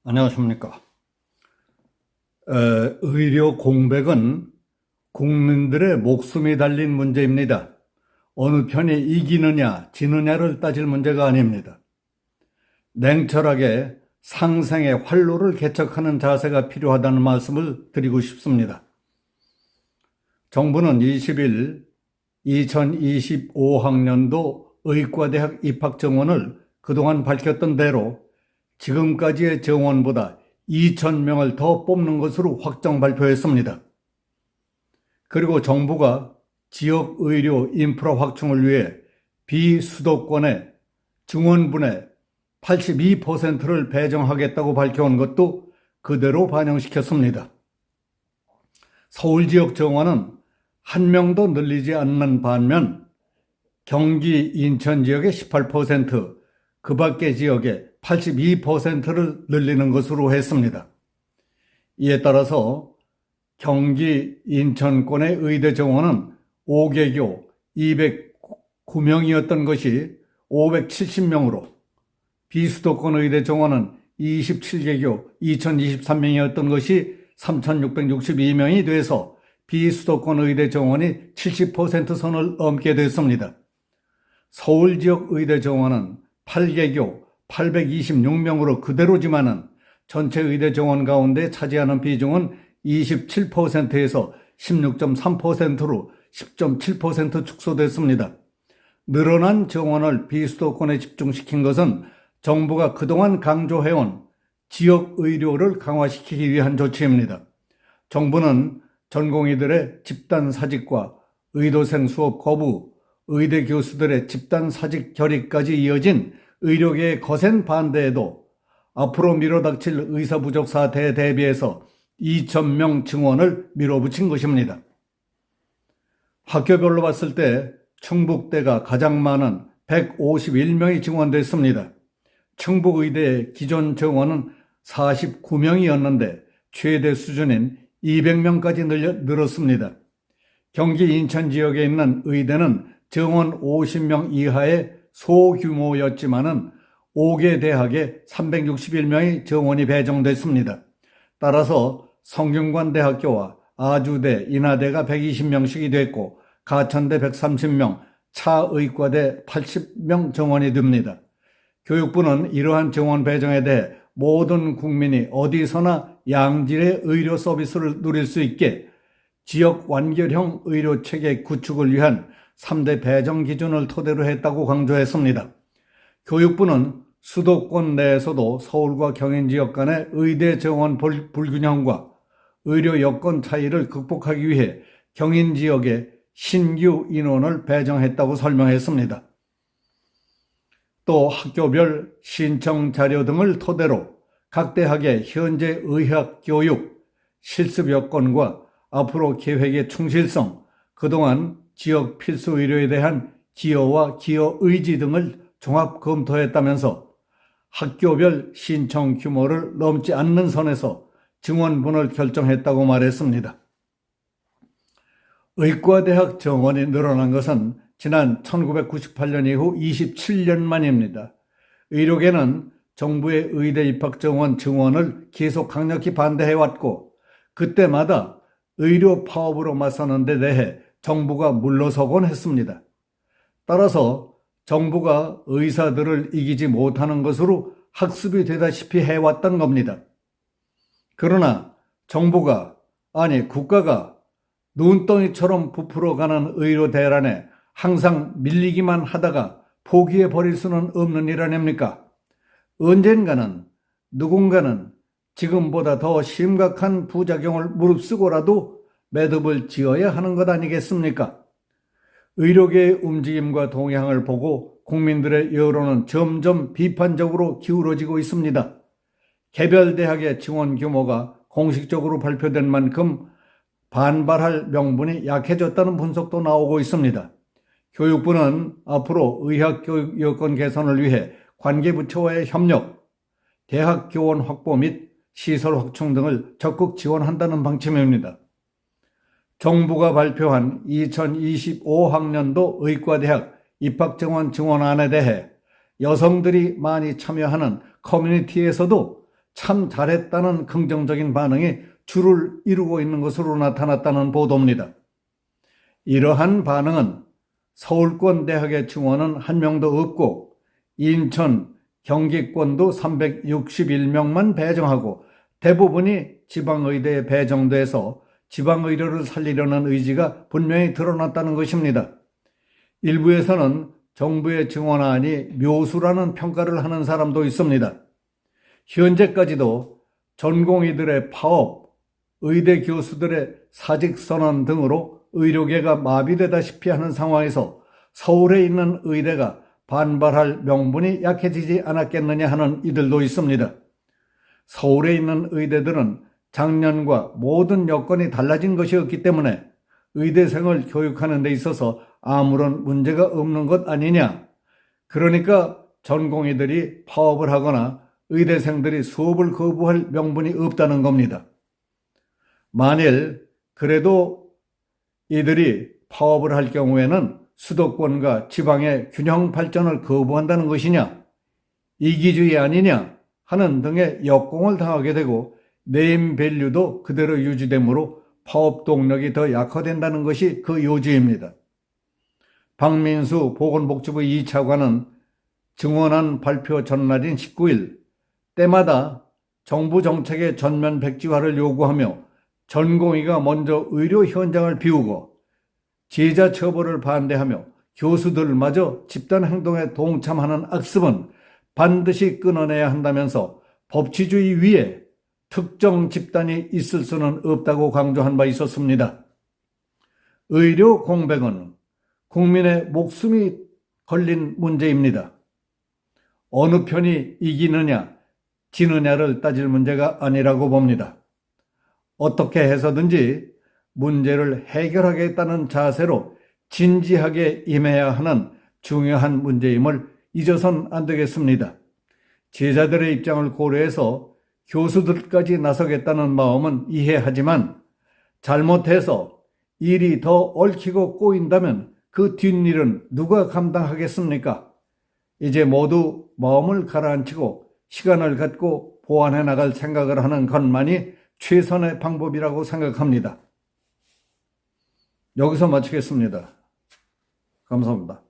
안녕하십니까. 의료 공백은 국민들의 목숨이 달린 문제입니다. 어느 편이 이기느냐 지느냐를 따질 문제가 아닙니다. 냉철하게 상생의 활로를 개척하는 자세가 필요하다는 말씀을 드리고 싶습니다. 정부는 20일 2025학년도 의과대학 입학 정원을 그동안 밝혔던 대로 지금까지의 정원보다 2,000명을 더 뽑는 것으로 확정 발표했습니다. 그리고 정부가 지역 의료 인프라 확충을 위해 비수도권의 증원분의 82%를 배정하겠다고 밝혀온 것도 그대로 반영시켰습니다. 서울 지역 정원은 한 명도 늘리지 않는 반면 경기, 인천 지역의 18%, 그 밖의 지역의 82%를 늘리는 것으로 했습니다. 이에 따라서 경기, 인천권의 의대 정원은 5개교 209명이었던 것이 570명으로, 비수도권 의대 정원은 27개교 2023명이었던 것이 3,662명이 돼서 비수도권 의대 정원이 70% 선을 넘게 됐습니다. 서울 지역 의대 정원은 8개교 826명으로 그대로지만은 전체 의대 정원 가운데 차지하는 비중은 27%에서 16.3%로 10.7% 축소됐습니다. 늘어난 정원을 비수도권에 집중시킨 것은 정부가 그동안 강조해온 지역 의료를 강화시키기 위한 조치입니다. 정부는 전공의들의 집단 사직과 의도생 수업 거부, 의대 교수들의 집단 사직 결의까지 이어진 의료계의 거센 반대에도 앞으로 밀어닥칠 의사 부족 사태에 대비해서 2,000명 증원을 밀어붙인 것입니다. 학교별로 봤을 때 충북대가 가장 많은 151명이 증원됐습니다. 충북의대의 기존 정원은 49명이었는데 최대 수준인 200명까지 늘었습니다. 경기 인천 지역에 있는 의대는 정원 50명 이하의 소규모였지만은 5개 대학에 361명의 정원이 배정됐습니다. 따라서 성균관대학교와 아주대, 인하대가 120명씩이 됐고 가천대 130명, 차의과대 80명 정원이 됩니다. 교육부는 이러한 정원 배정에 대해 모든 국민이 어디서나 양질의 의료 서비스를 누릴 수 있게 지역 완결형 의료 체계 구축을 위한 3대 배정 기준을 토대로 했다고 강조했습니다. 교육부는 수도권 내에서도 서울과 경인 지역 간의 의대 정원 불균형과 의료 여건 차이를 극복하기 위해 경인 지역에 신규 인원을 배정했다고 설명했습니다. 또 학교별 신청 자료 등을 토대로 각 대학의 현재 의학 교육, 실습 여건과 앞으로 계획의 충실성, 그동안 지역 필수 의료에 대한 기여와 기여 의지 등을 종합 검토했다면서 학교별 신청 규모를 넘지 않는 선에서 증원분을 결정했다고 말했습니다. 의과대학 정원이 늘어난 것은 지난 1998년 이후 27년 만입니다. 의료계는 정부의 의대 입학 정원 증원을 계속 강력히 반대해왔고 그때마다 의료 파업으로 맞서는 데 대해 정부가 물러서곤 했습니다. 따라서 정부가 의사들을 이기지 못하는 것으로 학습이 되다시피 해왔던 겁니다. 그러나 정부가, 아니 국가가 눈덩이처럼 부풀어가는 의료 대란에 항상 밀리기만 하다가 포기해버릴 수는 없는 일 아닙니까? 언젠가는 누군가는 지금보다 더 심각한 부작용을 무릅쓰고라도 매듭을 지어야 하는 것 아니겠습니까? 의료계의 움직임과 동향을 보고 국민들의 여론은 점점 비판적으로 기울어지고 있습니다. 개별 대학의 증원 규모가 공식적으로 발표된 만큼 반발할 명분이 약해졌다는 분석도 나오고 있습니다. 교육부는 앞으로 의학교육 여건 개선을 위해 관계부처와의 협력, 대학 교원 확보 및 시설 확충 등을 적극 지원한다는 방침입니다. 정부가 발표한 2025학년도 의과대학 입학정원 증원안에 대해 여성들이 많이 참여하는 커뮤니티에서도 참 잘했다는 긍정적인 반응이 주를 이루고 있는 것으로 나타났다는 보도입니다. 이러한 반응은 서울권 대학의 증원은 한 명도 없고 인천, 경기권도 361명만 배정하고 대부분이 지방의대에 배정돼서 지방의료를 살리려는 의지가 분명히 드러났다는 것입니다. 일부에서는 정부의 증원안이 묘수라는 평가를 하는 사람도 있습니다. 현재까지도 전공의들의 파업, 의대 교수들의 사직선언 등으로 의료계가 마비되다시피 하는 상황에서 서울에 있는 의대가 반발할 명분이 약해지지 않았겠느냐 하는 이들도 있습니다. 서울에 있는 의대들은 작년과 모든 여건이 달라진 것이었기 때문에 의대생을 교육하는 데 있어서 아무런 문제가 없는 것 아니냐. 그러니까 전공의들이 파업을 하거나 의대생들이 수업을 거부할 명분이 없다는 겁니다. 만일 그래도 이들이 파업을 할 경우에는 수도권과 지방의 균형 발전을 거부한다는 것이냐, 이기주의 아니냐 하는 등의 역공을 당하게 되고 네임밸류도 그대로 유지되므로 파업 동력이 더 약화된다는 것이 그 요지입니다. 박민수 보건복지부 2차관은 증원안 발표 전날인 19일 때마다 정부 정책의 전면 백지화를 요구하며 전공의가 먼저 의료 현장을 비우고 제자 처벌을 반대하며 교수들마저 집단 행동에 동참하는 악습은 반드시 끊어내야 한다면서 법치주의 위에 특정 집단이 있을 수는 없다고 강조한 바 있었습니다. 의료 공백은 국민의 목숨이 걸린 문제입니다. 어느 편이 이기느냐, 지느냐를 따질 문제가 아니라고 봅니다. 어떻게 해서든지 문제를 해결하겠다는 자세로 진지하게 임해야 하는 중요한 문제임을 잊어선 안 되겠습니다. 제자들의 입장을 고려해서 교수들까지 나서겠다는 마음은 이해하지만 잘못해서 일이 더 얽히고 꼬인다면 그 뒷일은 누가 감당하겠습니까? 이제 모두 마음을 가라앉히고 시간을 갖고 보완해 나갈 생각을 하는 것만이 최선의 방법이라고 생각합니다. 여기서 마치겠습니다. 감사합니다.